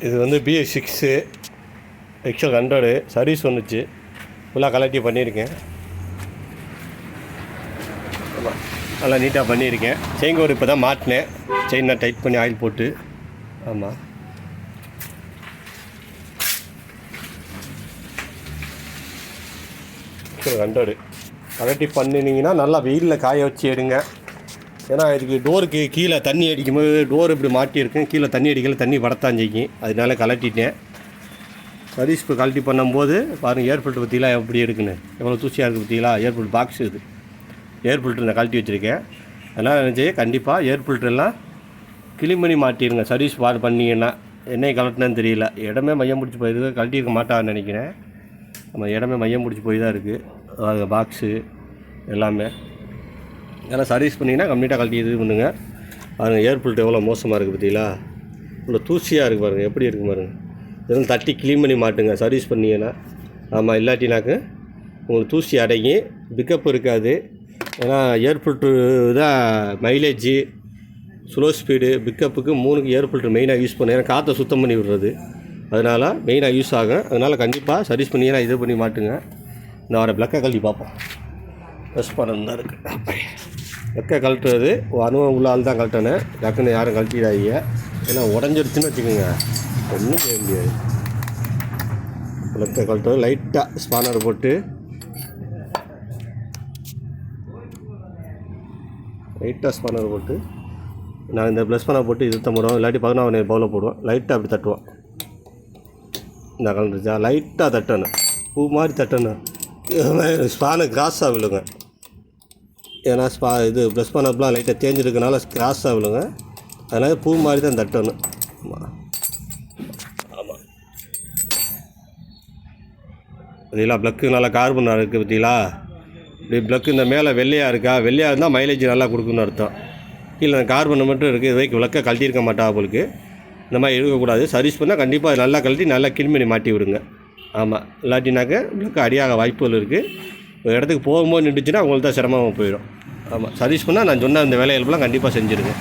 இது வந்து BS6 XL 100 service வந்துச்சு. ஃபுல்லாக கலெக்டி பண்ணியிருக்கேன். ஆமாம், நல்லா நீட்டாக பண்ணியிருக்கேன். செயின் கவர் இப்போ தான் மாட்டினேன். செயினை டைட் பண்ணி ஆயில் போட்டு. ஆமாம், XL 100 கலெக்டி பண்ணினீங்கன்னா நல்லா வெயிலில் காய வச்சு எடுங்க. ஏன்னா இதுக்கு டோருக்கு கீழே தண்ணி அடிக்கும்போது டோர் இப்படி மாட்டியிருக்கேன். கீழே தண்ணி அடிக்கல, தண்ணி படத்தான் செய்யும். அதனால கலட்டிட்டேன். சர்வீஸ் இப்போ கலட்டி பண்ணும்போது பாருங்கள், ஏர் ஃபில்ட்ரு பற்றிலாம் எப்படி இருக்குன்னு, எவ்வளோ தூசியாக இருக்குது பற்றிலாம். ஏர் ஃபில்ட்ரு பாக்ஸ் இது, ஏர் ஃபில்ட்ரு நான் கழட்டி வச்சுருக்கேன். அதனால் நினச்சி கண்டிப்பாக ஏர் ஃபில்ட்ரெல்லாம் கிளீன் பண்ணி மாட்டிடுங்க. சர்வீஸ் பண்ணிங்கன்னா என்னை கலட்டினேன்னு தெரியல, இடமே மையம் பிடிச்சி போயிருக்கு. கழட்டியிருக்க மாட்டான்னு நினைக்கிறேன். நம்ம இடமே மையம் பிடிச்சி போய் தான் இருக்குது. அது பாக்ஸு எல்லாமே. ஏன்னா சர்வீஸ் பண்ணிங்கன்னா கம்ப்ளீட்டாக கழட்டி இது பண்ணுங்க. பாருங்கள், ஏர் ஃபில்ட்ரு எவ்வளோ மோசமாக இருக்குது பார்த்தீங்களா. இவ்வளோ தூசியாக இருக்குது பாருங்கள், எப்படி இருக்குது பாருங்கள். இதெல்லாம் தட்டி க்ளீன் பண்ணி மாட்டுங்க சர்வீஸ் பண்ணிங்கன்னா. ஆமாம், இல்லாட்டினாக்கு உங்களுக்கு தூசி அடங்கி பிக்கப் இருக்காது. ஏன்னா ஏர் ஃபில்ட்ரு தான் மைலேஜு, ஸ்லோ ஸ்பீடு, பிக்கப்புக்கு 3க்கு ஏர் ஃபில்ட்ரு மெயினாக யூஸ் பண்ணேன். ஏன்னா காற்றை சுத்தம் பண்ணி விடுறது, அதனால் மெயினாக யூஸ் ஆகும். அதனால் கண்டிப்பாக சர்வீஸ் பண்ணிங்கன்னா இது பண்ணி மாட்டுங்க. நான் வர பிளக்கை கழட்டி பார்ப்போம். ப்ரெஸ் பண்ணணும் தான் இருக்குது. பிளக்கை கழட்டுறது அனுபவம் உள்ள ஆள் தான் கழட்டணும். டக்குன்னு யாரும் கழட்டிடாதீங்க. ஏன்னா உடஞ்சிருச்சுன்னு வச்சுக்கோங்க, ஒன்றும் செய்ய முடியாது. பிளக்கை கழட்டுறது லைட்டாக ஸ்பானர் போட்டு நான் இந்த ப்ளஸ் பண்ண போட்டு இது தம்புறோம். இல்லாட்டி 14 பவுலில் போடுவோம். லைட்டாக அப்படி தட்டுவோம். இந்த கலந்துருச்சா லைட்டாக தட்டணும், பூ மாதிரி தட்டணும். ஸ்பானை கிராஸாக விழுங்க. ஏன்னா இது ப்ளஸ் பண்ணப்பெலாம் லைட்டாக தேஞ்சிருக்கனால கிராஸாக விழுங்க. அதனால் பூ மாதிரி தான் தட்டணும். ஆமாம், பார்த்தீங்களா ப்ளக்கு நல்லா கார்பன் இருக்குது பார்த்தீங்களா. இப்படி ப்ளக்கு இந்த மேலே வெள்ளையாக இருக்கா, வெள்ளையாக இருந்தால் மைலேஜ் நல்லா கொடுக்குன்னு அர்த்தம். கீழே கார்பன் மட்டும் இருக்குது. இது வரைக்கும் விளக்க கழட்டியிருக்க மாட்டா அவளுக்கு. இந்த மாதிரி இருக்கக்கூடாது. சர்வீஸ் பண்ணால் கண்டிப்பாக நல்லா கழட்டி நல்லா கிளீன் பண்ணி மாட்டி விடுங்க. ஆமாம், இல்லாட்டினாக்க ப்ளக்கு அடியாக வாய்ப்புகள் இருக்குது. ஒரு இடத்துக்கு போகும்போது நின்றுச்சுன்னா அவங்களுக்கு தான் சிரமமாக போயிடும். ஆமாம், சர்வீஸ் பண்ணால் நான் சொன்ன அந்த வேலைகளுக்கெல்லாம் கண்டிப்பாக செஞ்சுருங்க.